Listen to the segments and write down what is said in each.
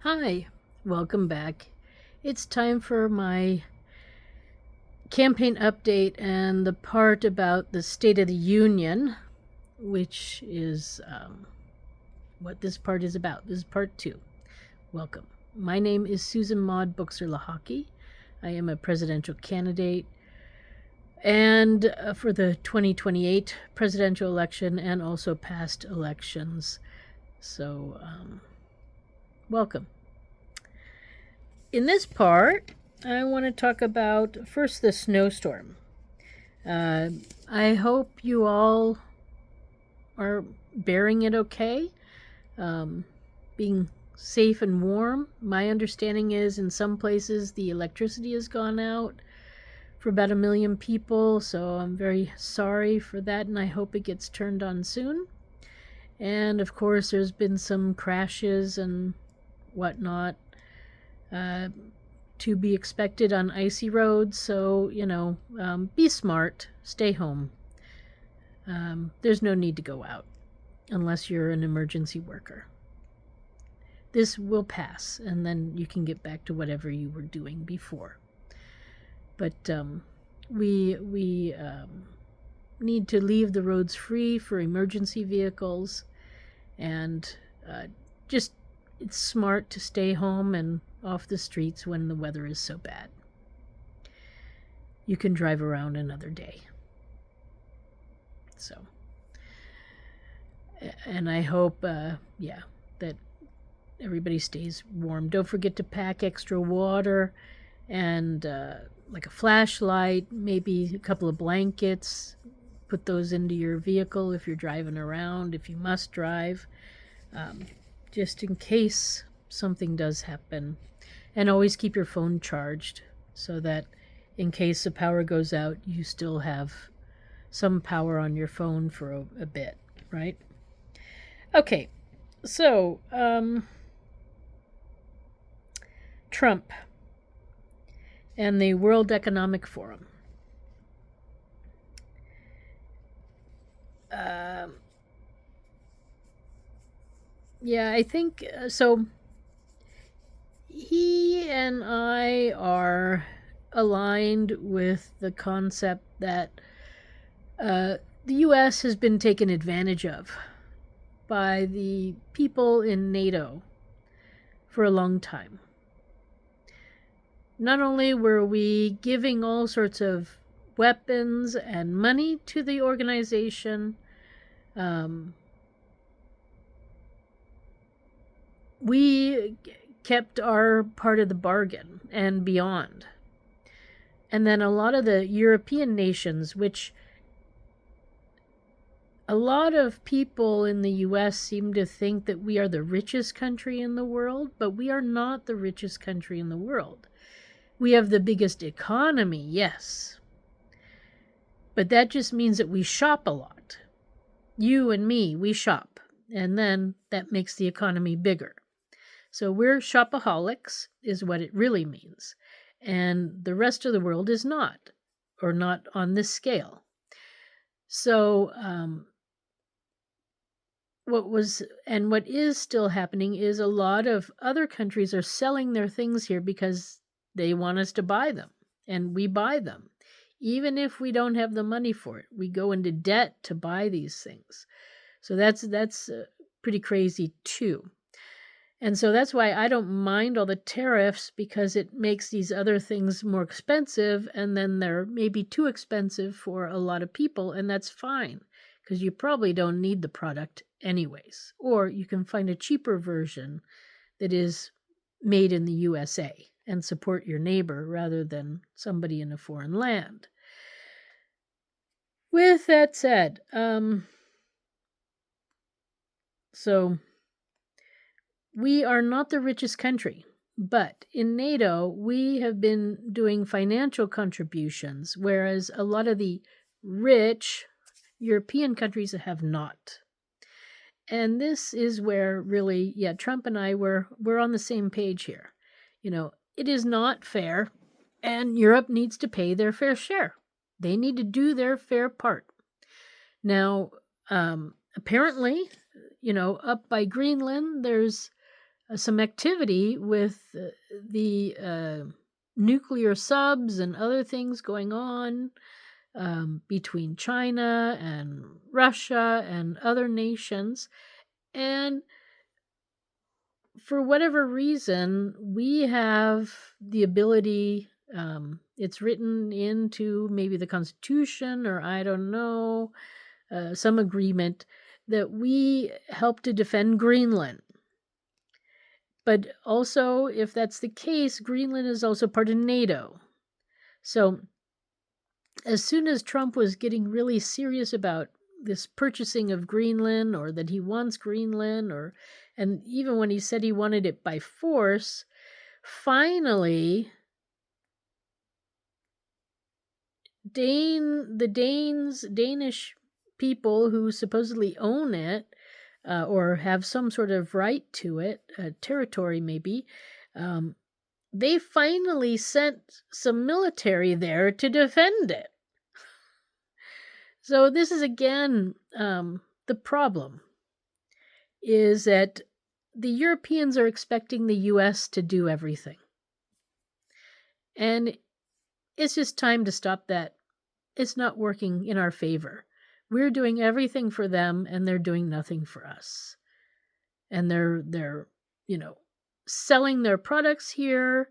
Hi, welcome back. It's time for my campaign update and the part about the State of the Union, which is what this part is about. This is part 2. Welcome. My name is Susan Maud Buchser-Lochocki. I am a presidential candidate and for the 2028 presidential election and also past elections. So, welcome. In this part, I want to talk about first the snowstorm. I hope you all are bearing it okay, being safe and warm. My understanding is in some places the electricity has gone out for about 1 million people, so I'm very sorry for that, and I hope it gets turned on soon. And of course, there's been some crashes and whatnot to be expected on icy roads, so, be smart, stay home. There's no need to go out unless you're an emergency worker. This will pass, and then you can get back to whatever you were doing before. But we need to leave the roads free for emergency vehicles, and just it's smart to stay home and off the streets when the weather is so bad. You can drive around another day. So, and I hope, that everybody stays warm. Don't forget to pack extra water and like a flashlight, maybe a couple of blankets. Put those into your vehicle if you're driving around, if you must drive, just in case something does happen. And always keep your phone charged so that in case the power goes out, you still have some power on your phone for a bit, right? Okay, so Trump and the World Economic Forum. I think so. He and I are aligned with the concept that the U.S. has been taken advantage of by the people in NATO for a long time. Not only were we giving all sorts of weapons and money to the organization, we kept our part of the bargain and beyond. And then a lot of the European nations, which a lot of people in the U.S. seem to think that we are the richest country in the world, but we are not the richest country in the world. We have the biggest economy, yes. But that just means that we shop a lot. You and me, we shop. And then that makes the economy bigger. So we're shopaholics, is what it really means. And the rest of the world is not, or not on this scale. So what is still happening is a lot of other countries are selling their things here because they want us to buy them, and we buy them. Even if we don't have the money for it, we go into debt to buy these things. So that's pretty crazy too. And so that's why I don't mind all the tariffs, because it makes these other things more expensive, and then they're maybe too expensive for a lot of people, and that's fine, because you probably don't need the product anyways. Or you can find a cheaper version that is made in the USA and support your neighbor rather than somebody in a foreign land. With that said, so we are not the richest country, but in NATO, we have been doing financial contributions, whereas a lot of the rich European countries have not. And this is where really, Trump and I we're on the same page here. It is not fair, and Europe needs to pay their fair share. They need to do their fair part. Now, apparently, up by Greenland, there's some activity with the nuclear subs and other things going on between China and Russia and other nations. And for whatever reason, we have the ability, it's written into maybe the Constitution, or I don't know, some agreement that we help to defend Greenland. But also, if that's the case, Greenland is also part of NATO. So as soon as Trump was getting really serious about this purchasing of Greenland, or that he wants Greenland, and even when he said he wanted it by force, finally the Danish people who supposedly own it, or have some sort of right to it, territory maybe, they finally sent some military there to defend it. So this is again the problem, is that the Europeans are expecting the US to do everything. And it's just time to stop that. It's not working in our favor. We're doing everything for them, and they're doing nothing for us. And they're selling their products here,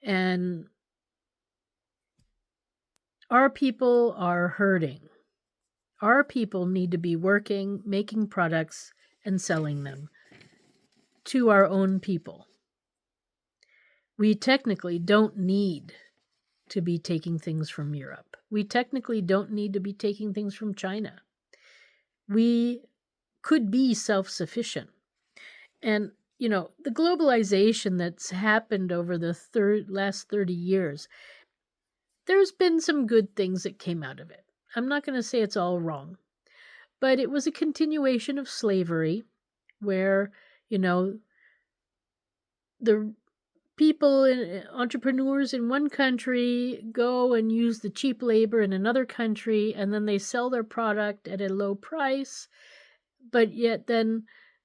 and our people are hurting. Our people need to be working, making products, and selling them to our own people. We technically don't need to be taking things from Europe. We technically don't need to be taking things from China. We could be self-sufficient. And, the globalization that's happened over the last 30 years, there's been some good things that came out of it. I'm not going to say it's all wrong, but it was a continuation of slavery where, the people and entrepreneurs in one country go and use the cheap labor in another country, and then they sell their product at a low price, but yet then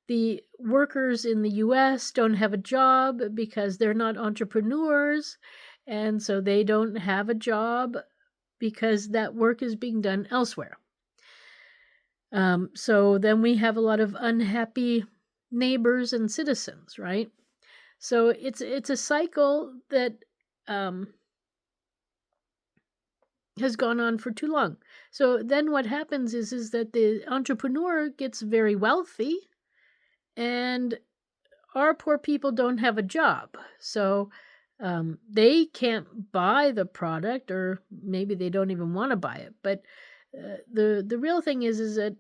the workers in the US don't have a job because they're not entrepreneurs, and so they don't have a job because that work is being done elsewhere. So then we have a lot of unhappy neighbors and citizens, right? So it's a cycle that has gone on for too long. So then what happens is that the entrepreneur gets very wealthy, and our poor people don't have a job. So they can't buy the product, or maybe they don't even want to buy it. But the real thing is that,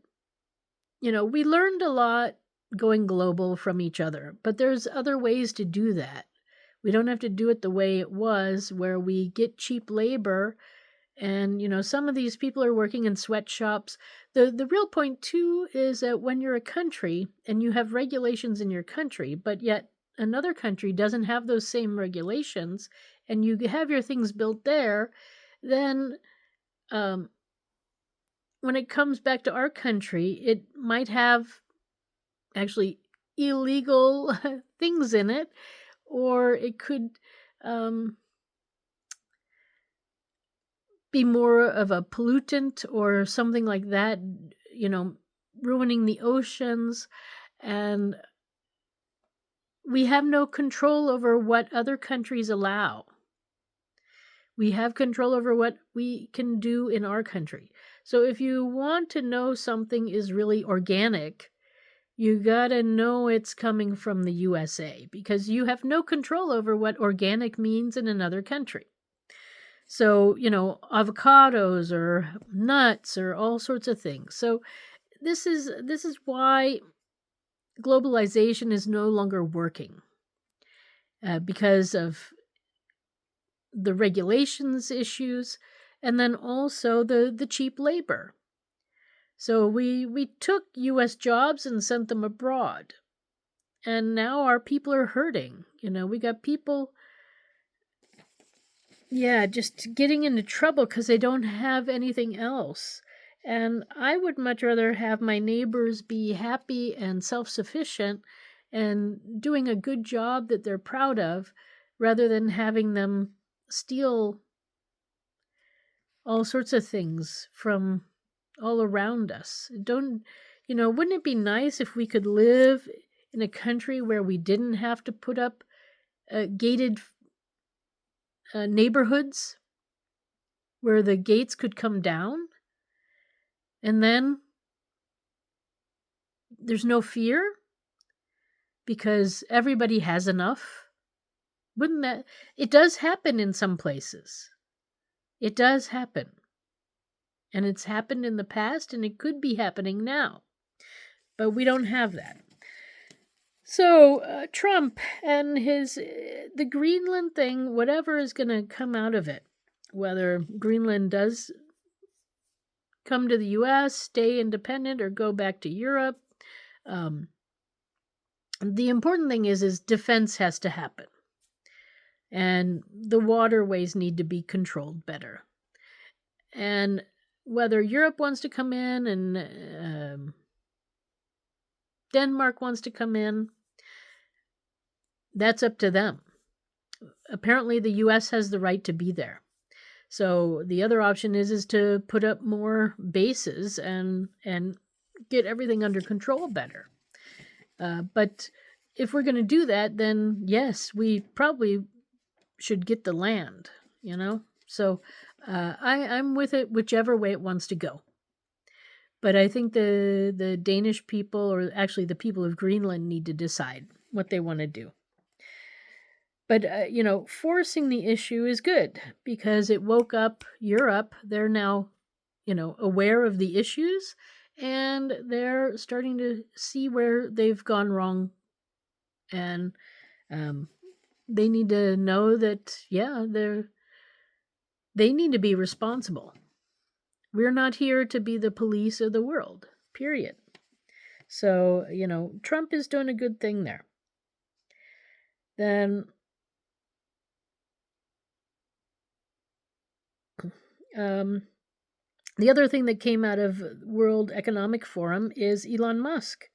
we learned a lot going global from each other, but there's other ways to do that. We don't have to do it the way it was, where we get cheap labor, and some of these people are working in sweatshops. The real point too is that when you're a country and you have regulations in your country, but yet another country doesn't have those same regulations, and you have your things built there, then when it comes back to our country, it might have actually illegal things in it, or it could be more of a pollutant or something like that, ruining the oceans. And we have no control over what other countries allow. We have control over what we can do in our country. So if you want to know something is really organic, you gotta know it's coming from the USA, because you have no control over what organic means in another country. So, avocados or nuts or all sorts of things. So this is why globalization is no longer working, because of the regulations issues, and then also the cheap labor. So we took U.S. jobs and sent them abroad, and now our people are hurting. We got people, just getting into trouble because they don't have anything else. And I would much rather have my neighbors be happy and self-sufficient and doing a good job that they're proud of, rather than having them steal all sorts of things from all around us. Wouldn't it be nice if we could live in a country where we didn't have to put up gated neighborhoods, where the gates could come down, and then there's no fear because everybody has enough? Wouldn't that? It does happen in some places. It does happen. And it's happened in the past, and it could be happening now. But we don't have that. So Trump and the Greenland thing, whatever is going to come out of it, whether Greenland does come to the U.S., stay independent, or go back to Europe, the important thing is defense has to happen. And the waterways need to be controlled better. And whether Europe wants to come in and Denmark wants to come in, that's up to them. Apparently, the U.S. has the right to be there. So the other option is to put up more bases and get everything under control better. But if we're going to do that, then yes, we probably should get the land, So I'm with it whichever way it wants to go. But I think the Danish people, or actually the people of Greenland, need to decide what they want to do. But, forcing the issue is good because it woke up Europe. They're now, aware of the issues, and they're starting to see where they've gone wrong. And they need to know that, they need to be responsible. We're not here to be the police of the world, period. So, Trump is doing a good thing there. Then the other thing that came out of World Economic Forum is Elon Musk.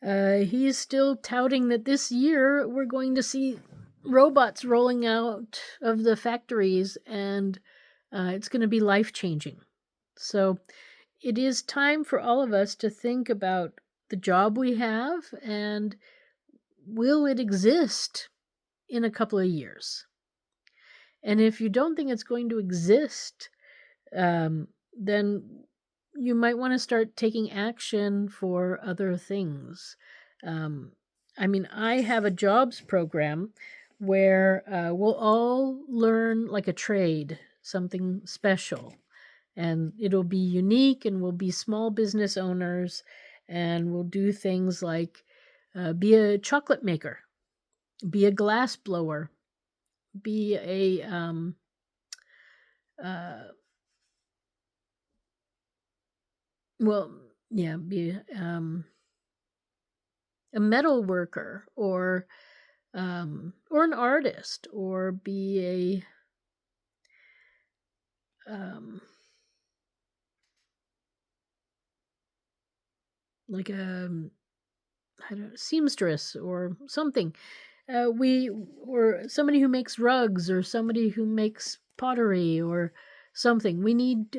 He's still touting that this year we're going to see robots rolling out of the factories, and it's going to be life-changing. So it is time for all of us to think about the job we have and will it exist in a couple of years? And if you don't think it's going to exist, then you might want to start taking action for other things. I have a jobs program where we'll all learn like a trade, something special. And it'll be unique, and we'll be small business owners, and we'll do things like be a chocolate maker, be a glass blower, be a be a metal worker, or an artist, or be a like a seamstress or something. Or somebody who makes rugs, or somebody who makes pottery or something. We need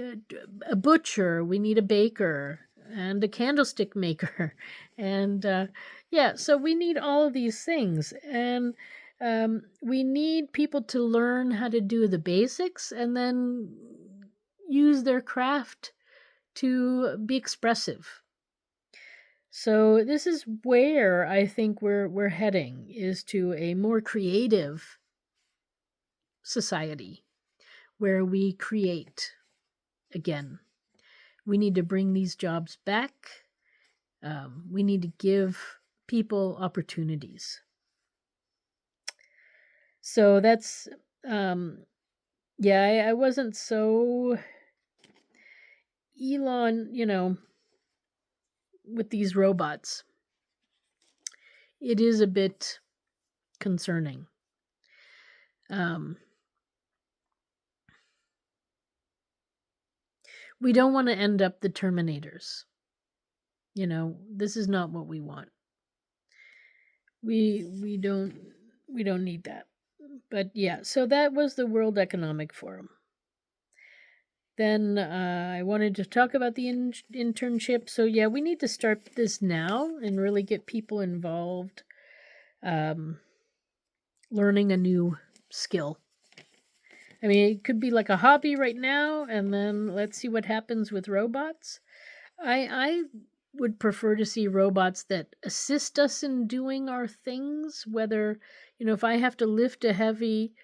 a butcher, we need a baker, and a candlestick maker. And so we need all of these things. And we need people to learn how to do the basics and then use their craft to be expressive. So this is where I think we're heading, is to a more creative society where we create again. We need to bring these jobs back. We need to give people opportunities. So that's, I wasn't so Elon, with these robots. It is a bit concerning. We don't want to end up the Terminators. This is not what we want. We don't need that. But yeah, so that was the World Economic Forum. Then I wanted to talk about the internship. So yeah, we need to start this now and really get people involved, learning a new skill. I mean, it could be like a hobby right now, and then let's see what happens with robots. I would prefer to see robots that assist us in doing our things, whether, if I have to lift a heavy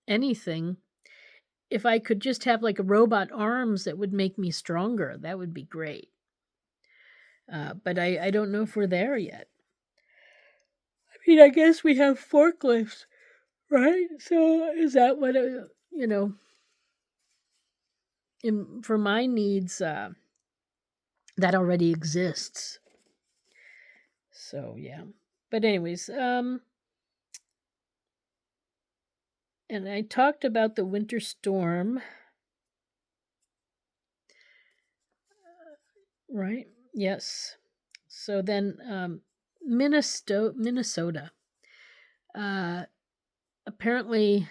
anything, if I could just have like a robot arms that would make me stronger, that would be great. But I don't know if we're there yet. I mean, I guess we have forklifts, right? So is that what, for my needs, that already exists. So yeah. But anyways, and I talked about the winter storm. Right? Yes. So then Minnesota. Apparently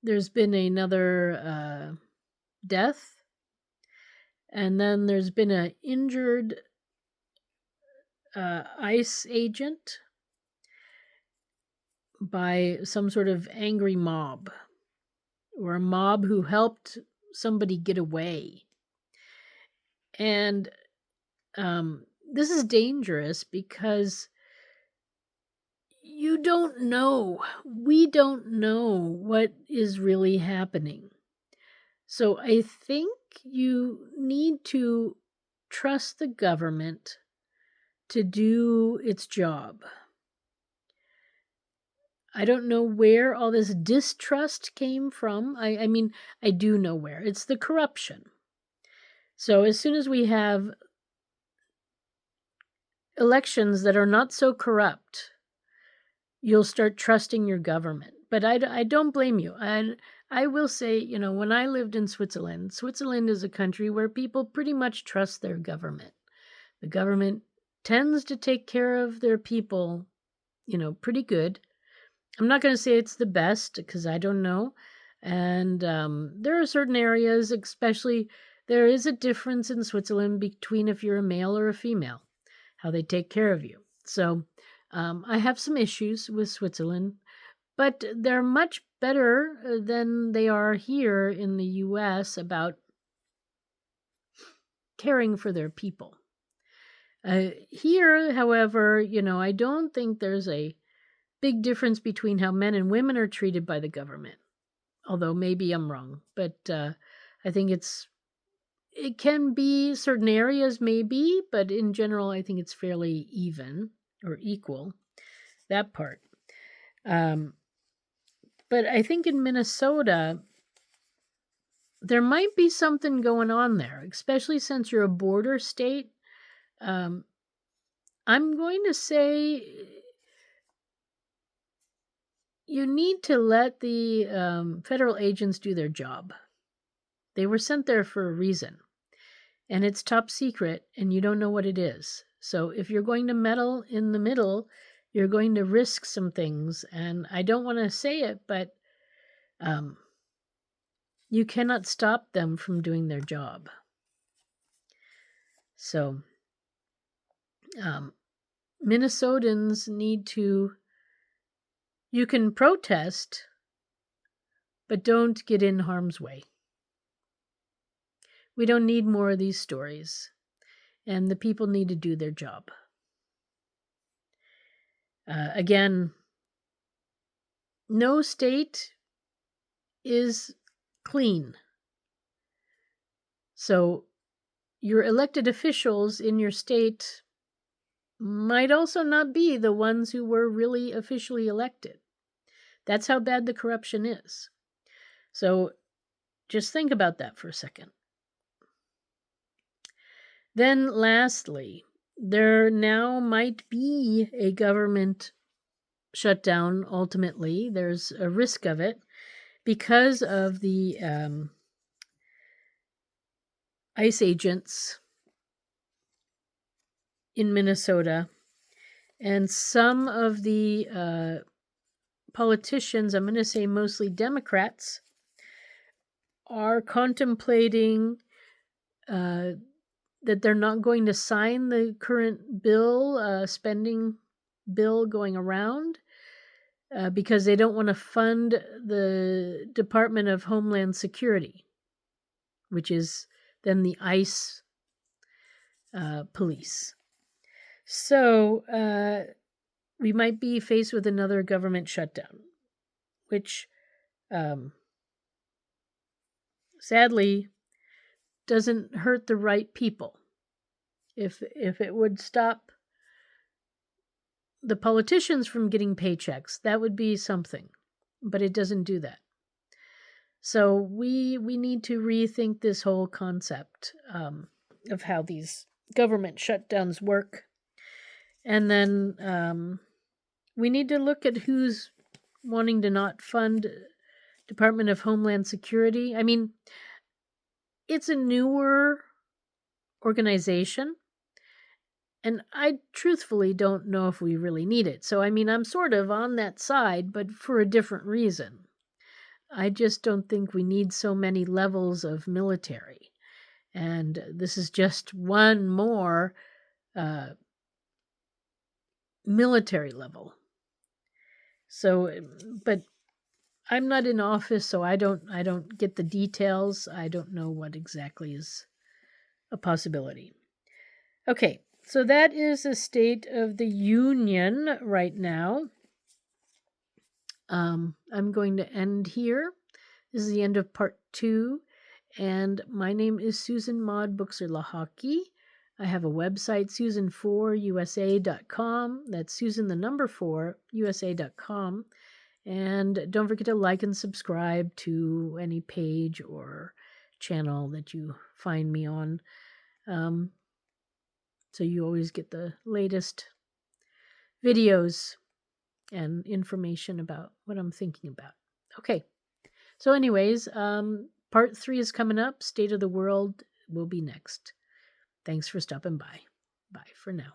there's been another death, and then there's been an injured ICE agent by some sort of angry mob, or a mob who helped somebody get away. And this is dangerous because you don't know. We don't know what is really happening. So I think you need to trust the government to do its job. I don't know where all this distrust came from. I mean, I do know where. It's the corruption. So as soon as we have elections that are not so corrupt, you'll start trusting your government. But I don't blame you. And I will say, when I lived in Switzerland, Switzerland is a country where people pretty much trust their government. The government tends to take care of their people, pretty good. I'm not going to say it's the best because I don't know. And there are certain areas, especially, there is a difference in Switzerland between if you're a male or a female, how they take care of you. So I have some issues with Switzerland, but they're much better than they are here in the U.S. about caring for their people. Here, however, I don't think there's a big difference between how men and women are treated by the government. Although maybe I'm wrong, but I think it can be certain areas maybe, but in general, I think it's fairly even or equal, that part. But I think in Minnesota, there might be something going on there, especially since you're a border state. I'm going to say you need to let the federal agents do their job. They were sent there for a reason, and it's top secret, and you don't know what it is. So if you're going to meddle in the middle, you're going to risk some things. And I don't want to say it, but you cannot stop them from doing their job. So Minnesotans need to, you can protest, but don't get in harm's way. We don't need more of these stories, and the people need to do their job. Again, no state is clean. So your elected officials in your state might also not be the ones who were really officially elected. That's how bad the corruption is. So just think about that for a second. Then lastly, there now might be a government shutdown ultimately. There's a risk of it because of the ICE agents in Minnesota. And some of the politicians, I'm going to say mostly Democrats, are contemplating that they're not going to sign the current bill, spending bill going around, because they don't want to fund the Department of Homeland Security, which is then the ICE police. So we might be faced with another government shutdown, which sadly doesn't hurt the right people. If it would stop the politicians from getting paychecks, that would be something, but it doesn't do that. So we need to rethink this whole concept of how these government shutdowns work. And then we need to look at who's wanting to not fund Department of Homeland Security. I mean, it's a newer organization, and I truthfully don't know if we really need it. So, I mean, I'm sort of on that side, but for a different reason. I just don't think we need so many levels of military. And this is just one more military level. So, but I'm not in office, so I don't get the details. I don't know what exactly is a possibility. Okay, so that is the State of the Union right now. I'm going to end here. This is the end of part 2, and my name is Susan Maud Buchser-Lochocki. I have a website, susan4usa.com. That's Susan the number 4 usa.com. And don't forget to like and subscribe to any page or channel that you find me on, so you always get the latest videos and information about what I'm thinking about. Okay, so anyways, part 3 is coming up. State of the World will be next. Thanks for stopping by. Bye for now.